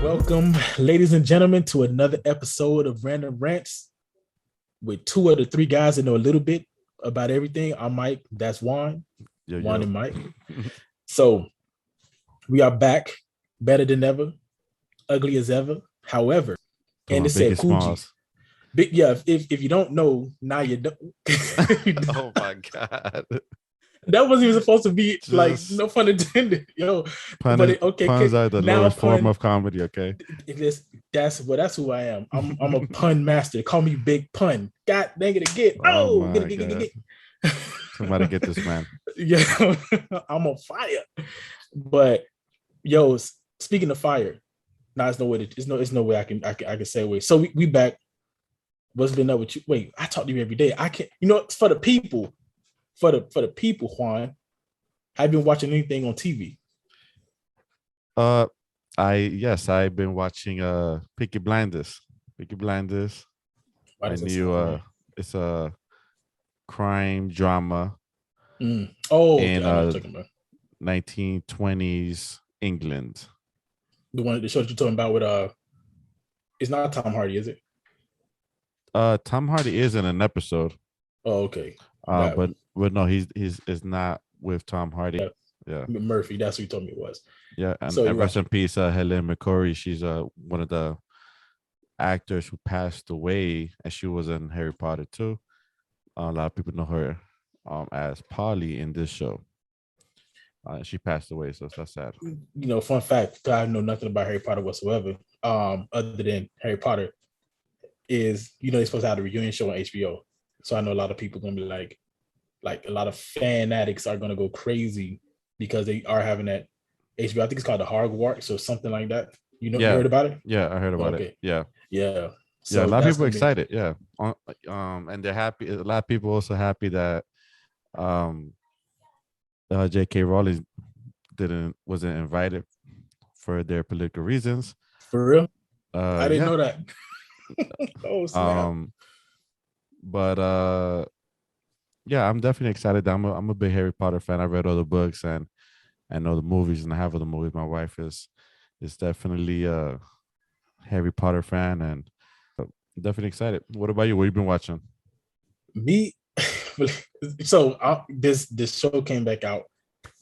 Welcome, ladies and gentlemen, to another episode of Random Rants with two of the three guys that know a little bit about everything. I'm Mike. That's Juan. Juan and Mike. So we are back, better than ever, ugly as ever. However, and it said Coogee. Big, yeah. If you don't know, now you don't. Oh my god. That wasn't even supposed to be like no pun intended, yo. Puns are the lowest form of comedy. Okay, that's who I am. I'm a pun master. Call me Big Pun. God dang it again. Get. Somebody get this man. Yeah, I'm on fire. But yo, speaking of fire, it's no way I can say away. So we back. What's been up with you? Wait, I talk to you every day. I can't. For the people. For the people, Juan, have you been watching anything on TV? I've been watching Peaky Blinders. I knew it's a crime drama. Oh, in 1920s England. The show that you're talking about with it's not Tom Hardy, is it? Tom Hardy is in an episode. Oh, okay. But no, he's not with Tom Hardy. Yeah. Murphy, that's who you told me it was. Yeah, and rest in peace, Helen McCrory. She's one of the actors who passed away, and she was in Harry Potter too. A lot of people know her as Polly in this show. She passed away, so that's sad. Fun fact, I know nothing about Harry Potter whatsoever. Other than Harry Potter is, they're supposed to have a reunion show on HBO. So I know a lot of people gonna be like a lot of fan addicts are gonna go crazy because they are having that HBO. I think it's called the Hogwarts or something like that. You heard about it? Yeah, I heard about it. Yeah. So a lot of people excited. Yeah. And they're happy. A lot of people also happy that J.K. Rowling wasn't invited for their political reasons. For real? I didn't know that. Oh, snap. But I'm definitely excited. I'm a big Harry Potter fan. I read all the books and I know the movies and I have all the movies. My wife is definitely a Harry Potter fan and definitely excited. What about you? What have you been watching? Me, so this show came back out,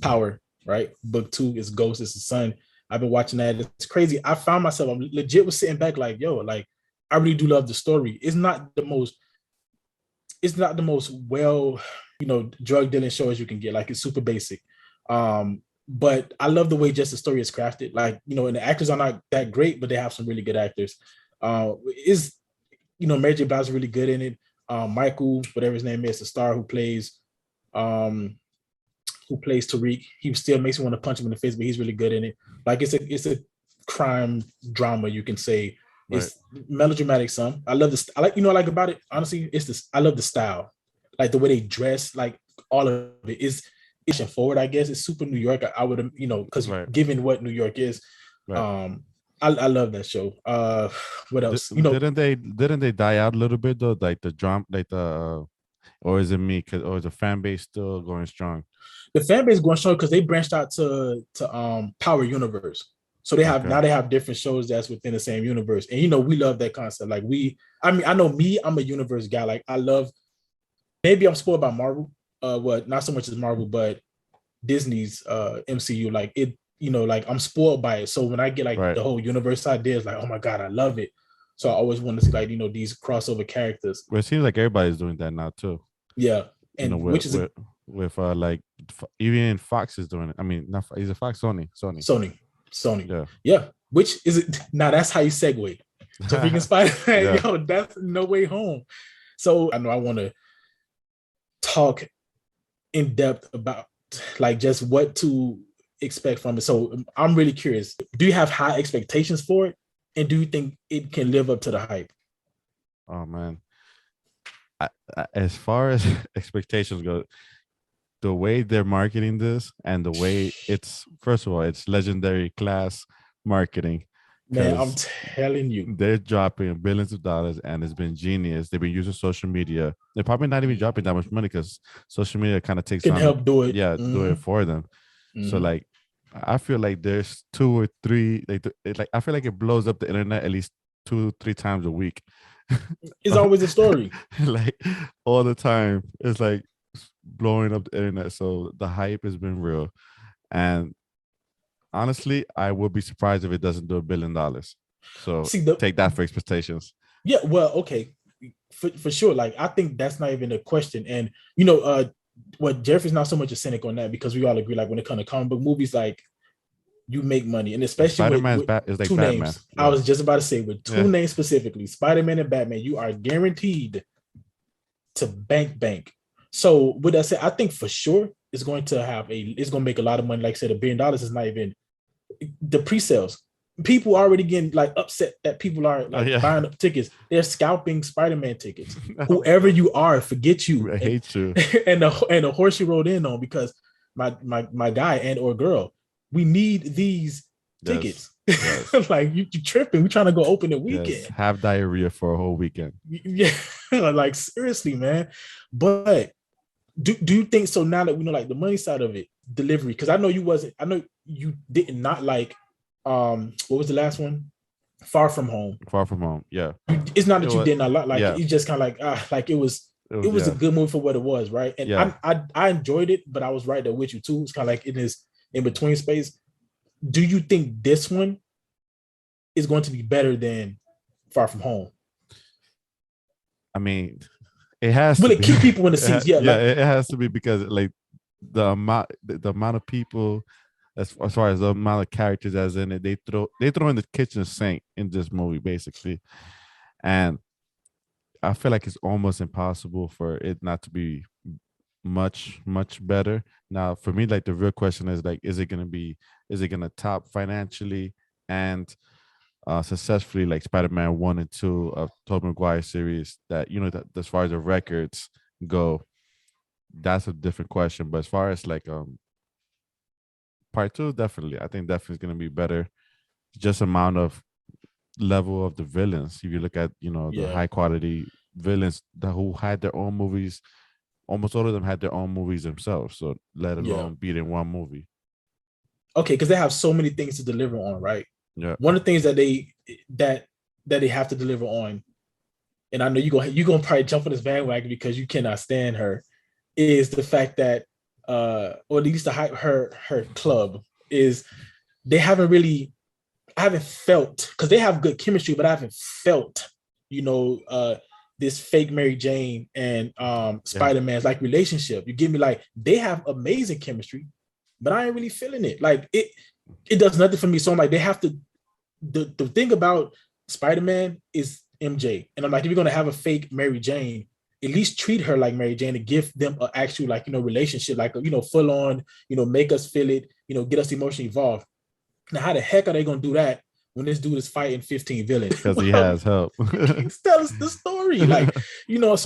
Power, right? Book 2 is Ghost, it's the Sun. I've been watching that. It's crazy. I found myself, I'm legit was sitting back like, yo, like I really do love the story. It's not the most well, drug dealing show as you can get. Like it's super basic. But I love the way just the story is crafted. Like, and the actors are not that great, but they have some really good actors. Mary J. Blige is really good in it. Michael, whatever his name is, the star who plays Tariq, he still makes me want to punch him in the face, but he's really good in it. Like it's a crime drama, you can say. It's melodramatic some. I love this. I like about it, honestly, it's this. I love the style. Like the way they dress, like all of it is pushing forward, I guess. It's super New York. I would, because given what New York is, I love that show. What else? Didn't they die out a little bit though? Like the drum, or is it me? Or is the fan base still going strong? The fan base is going strong because they branched out to Power Universe. So they have different shows that's within the same universe. And we love that concept. Like I know me, I'm a universe guy. Like I love, maybe I'm spoiled by Marvel. Not so much as Marvel, but Disney's MCU. Like it, like I'm spoiled by it. So when I get the whole universe idea, it's like, oh my God, I love it. So I always want to see these crossover characters. Well, it seems like everybody's doing that now too. Yeah. And with even Fox is doing it. I mean, is it Fox? Sony. Yeah. Which is it now? That's how you segue to freaking Spider-Man. Yo, that's No Way Home. So I know I want to talk in depth about just what to expect from it. So I'm really curious. Do you have high expectations for it? And do you think it can live up to the hype? Oh man. As far as expectations go, the way they're marketing this and the way it's legendary class marketing. Man, I'm telling you. They're dropping billions of dollars and it's been genius. They've been using social media. They're probably not even dropping that much money because social media kind of can help do it. Yeah, do it for them. Mm-hmm. So I feel like there's 2 or 3. Like I feel like it blows up the internet at least 2, 3 times a week. It's always a story. Like all the time, it's like blowing up the internet. So the hype has been real, and honestly, I would be surprised if it doesn't do $1 billion. So See take that for expectations. yeah, well, okay, for sure. Like I think that's not even a question. And what Jeffrey's not so much a cynic on that because we all agree. Like when it comes to comic book movies, like you make money, and especially with Is like two Batman. names. Yeah. I was just about to say with two names specifically, Spider-Man and Batman, you are guaranteed to bank. So with that said, I think for sure it's going to make a lot of money. Like I said, $1 billion is not even the pre-sales. People are already getting like upset that people are like buying up tickets. They're scalping Spider-Man tickets. Whoever you are, forget you. I hate you. And the horse you rode in on because my guy and or girl, we need these tickets. Yes. Like you tripping. We're trying to go open the weekend. Yes. Have diarrhea for a whole weekend. Yeah, like seriously, man. But do you think so? Now that we know like the money side of it, delivery, because I know you did not like what was the last one? Far From Home. Far From Home, yeah. It's not that you did not like it. It's just kind of like it was a good movie for what it was, right? And I enjoyed it, but I was right there with you too. It's kind of like in this in between space. Do you think this one is going to be better than Far From Home? I mean, it has. Will it keep people in the seats? Yeah, it has to be because like the amount of people, as far as the amount of characters as in it, they throw in the kitchen sink in this movie basically, and I feel like it's almost impossible for it not to be much better. Now, for me, like the real question is like, is it gonna top financially and successfully like Spider-Man 1 and 2 of Tobey Maguire series? That that as far as the records go, that's a different question. But as far as like part 2, definitely, I think definitely is gonna be better. Just amount of level of the villains. If you look at the high quality villains who had their own movies, almost all of them had their own movies themselves. So let alone beat in one movie. Okay, because they have so many things to deliver on, right? Yeah. One of the things that they have to deliver on, and I know you're gonna probably jump on this bandwagon because you cannot stand her, is the fact that or at least the hype her club is they haven't really. I haven't felt because they have good chemistry, but I haven't felt this fake Mary Jane and Spider-Man's like relationship. You give me like they have amazing chemistry, but I ain't really feeling it. Like it does nothing for me. So I'm like, they have to. The thing about Spider-Man is MJ, and I'm like, if you're gonna have a fake Mary Jane, at least treat her like Mary Jane and give them an actual relationship, like full on, make us feel it, get us emotionally involved. Now, how the heck are they gonna do that when this dude is fighting 15 villains? Because he has help. Tell us the story, So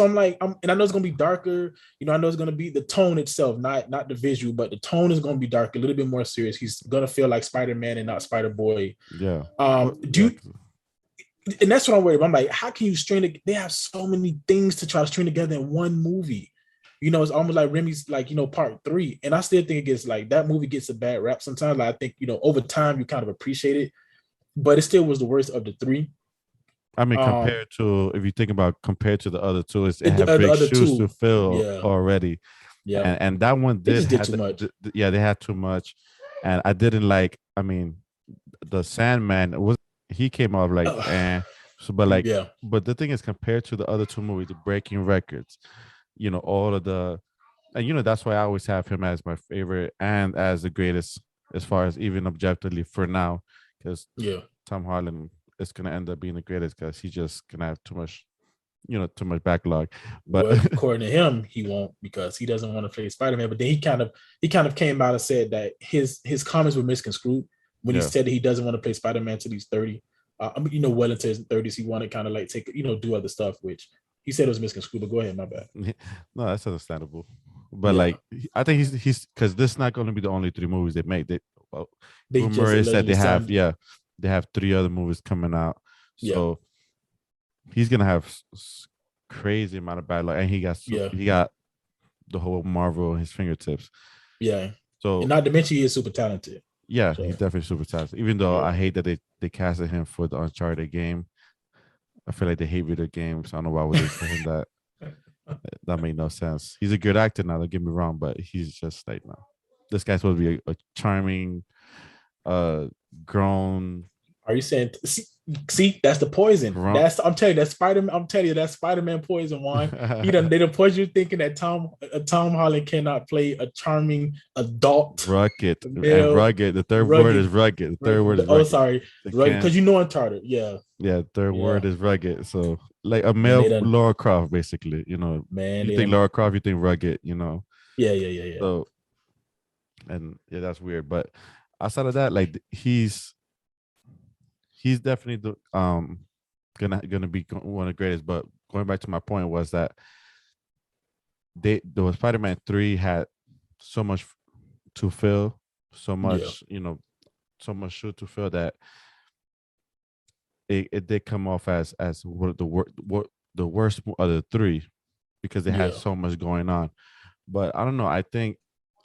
I'm like, and I know it's gonna be darker. I know it's gonna be the tone itself, not the visual, but the tone is gonna be dark, a little bit more serious. He's gonna feel like Spider-Man and not Spider-Boy. Yeah. And that's what I'm worried about. I'm like, how can you string it? They have so many things to try to string together in one movie. It's almost like Remy's part 3. And I still think it gets that movie gets a bad rap sometimes. Like I think, over time you kind of appreciate it, but it still was the worst of the 3. I mean, compared to the other 2, it had big shoes to fill already. Yeah. And that one did too much. They had too much. And I didn't like, I mean, the Sandman he came out but the thing is, compared to the other 2 movies, the breaking records, all of the, and that's why I always have him as my favorite and as the greatest as far as even objectively for now, because Tom Holland is gonna end up being the greatest because he's just gonna have too much backlog. But according to him, he won't, because he doesn't want to play Spider-Man. But then he kind of came out and said that his comments were misconstrued when he said that he doesn't want to play Spider-Man till he's 30. Well into his 30s, he wanted to kind of like take do other stuff, which he said it was misconstrued. But go ahead, my bad. No, that's understandable. But I think he's because this is not going to be the only 3 movies they make. Rumor said they have 3 other movies coming out. So he's gonna have crazy amount of backlog, and he got the whole Marvel at his fingertips. Yeah. So, and not to mention, he is super talented. Yeah, So, he's definitely super talented. Even though yeah. I hate that they casted him for the Uncharted game. I feel like they hate video games. I don't know why would they put him that. That made no sense. He's a good actor now. Don't get me wrong, but he's just like no. This guy's supposed to be a charming, grown. Are you saying? See, that's the poison. Grown. I'm telling you, that's Spider-Man. I'm telling you, that's Spider-Man poison. Juan. They done poison you thinking that Tom Holland cannot play a charming adult, Rugged and male, rugged. The third word rugged. is rugged. The third word is Oh, rugged. sorry, rugged. Because you know Uncharted. Yeah, yeah. Third yeah. word is rugged. So like a Man, male they done, Laura Croft, basically. man, You they think done, Laura Croft, you think rugged. yeah. So and yeah, that's weird. But outside of that, like he's definitely the gonna be one of the greatest. But going back to my point was that the Spider-Man 3 had so much to fill, so much, so much shoe to fill that it did come off as what the worst of the three because they had so much going on. But I don't know. I think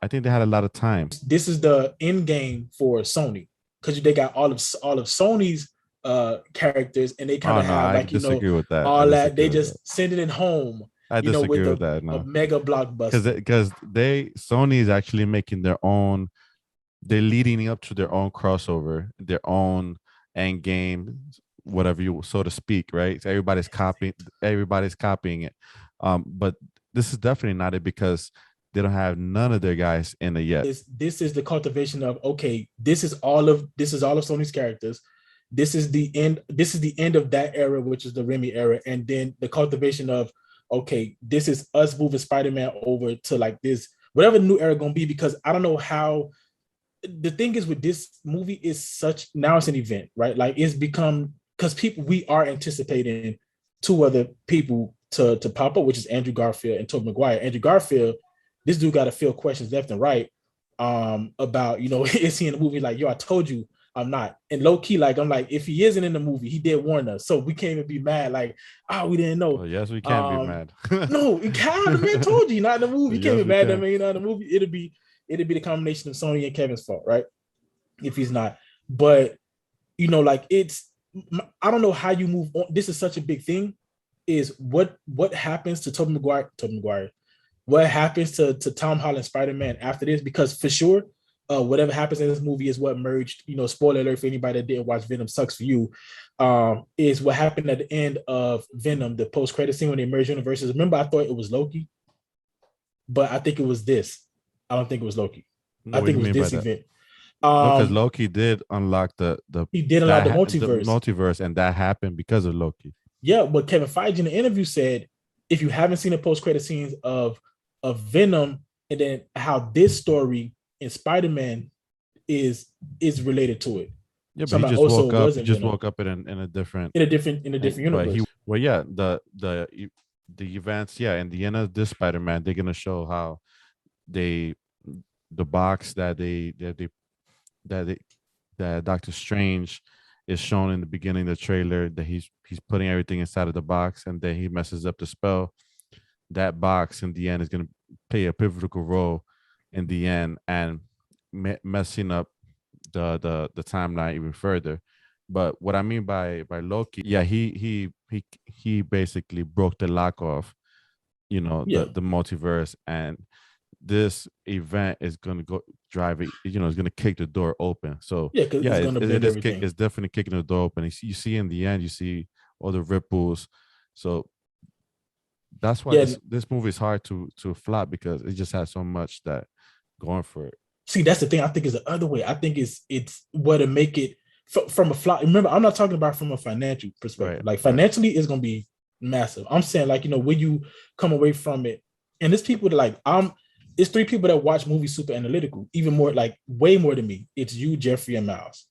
they had a lot of time. This is the end game for Sony because they got all of Sony's characters, and they kind of have I disagree with that. all that. They just send it in home. I disagree with that. A mega blockbuster because Sony is actually making their own. They're leading up to their own crossover, their own end game, whatever you so to speak, right? So everybody's copying it. But this is definitely not it because they don't have none of their guys in it yet. This is the cultivation of this is all of Sony's characters. This is the end. This is the end of that era, which is the Raimi era, and then the cultivation of this is us moving Spider-Man over to like this whatever new era gonna be. Because I don't know how. The thing is with this movie is now it's an event, right? Like it's become because we are anticipating two other people to pop up, which is Andrew Garfield and Tobey Maguire. Andrew Garfield, this dude got to field questions left and right about, is he in the movie? Like, yo, I told you I'm not. And low key, like, I'm like, if he isn't in the movie, he did warn us. So we can't even be mad. Like, we didn't know. Well, yes, we can be mad. No, the man told you not in the movie. You can't be mad at me, you're not in the movie. It'd be the combination of Sony and Kevin's fault, right? If he's not. But, I don't know how you move on. This is such a big thing. Is what happens to Tobey Maguire? What happens to Tom Holland Spider-Man after this? Because for sure, whatever happens in this movie is what merged. Spoiler alert for anybody that didn't watch Venom, sucks for you. Is what happened at the end of Venom, the post-credit scene when they merged universes. Remember, I thought it was Loki, but I think it was this. I don't think it was Loki. I think it was this event. Because Loki did unlock the multiverse, and that happened because of Loki. Yeah, but Kevin Feige in the interview said, if you haven't seen the post-credit scenes of Venom, and then how this story in Spider-Man is related to it. Yeah, but he just woke up in a different universe. The events, in the end of this Spider-Man, they're gonna show how the box that Doctor Strange is shown in the beginning of the trailer, that he's putting everything inside of the box, and then he messes up the spell. That box in the end is going to play a pivotal role in the end and messing up the timeline even further. But what I mean by Loki, he basically broke the lock off, the multiverse, and this event is going to go drive it, it's going to kick the door open. So it's definitely kicking the door open. You see in the end, you see all the ripples. So that's why this movie is hard to flop, because it just has so much that going for it. See, that's the thing. I think is the other way. I think it's what to make it from a flop. Remember, I'm not talking about from a financial perspective. Right. Like financially, it's going to be massive. I'm saying like, when you come away from it, and there's people that like, it's three people that watch movies super analytical, even more, like way more than me. It's you, Jeffrey, and Miles.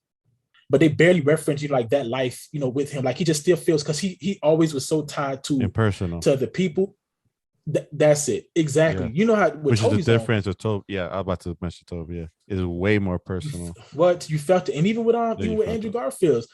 But they barely reference like that life, with him. Like he just still feels, because he always was so tied to impersonal to the people. That's it. Exactly. Yeah. You know how which Toby's is the difference with Toby. Yeah, I was about to mention Toby. Yeah, it's way more personal. What you felt it, and even with Andrew Garfield.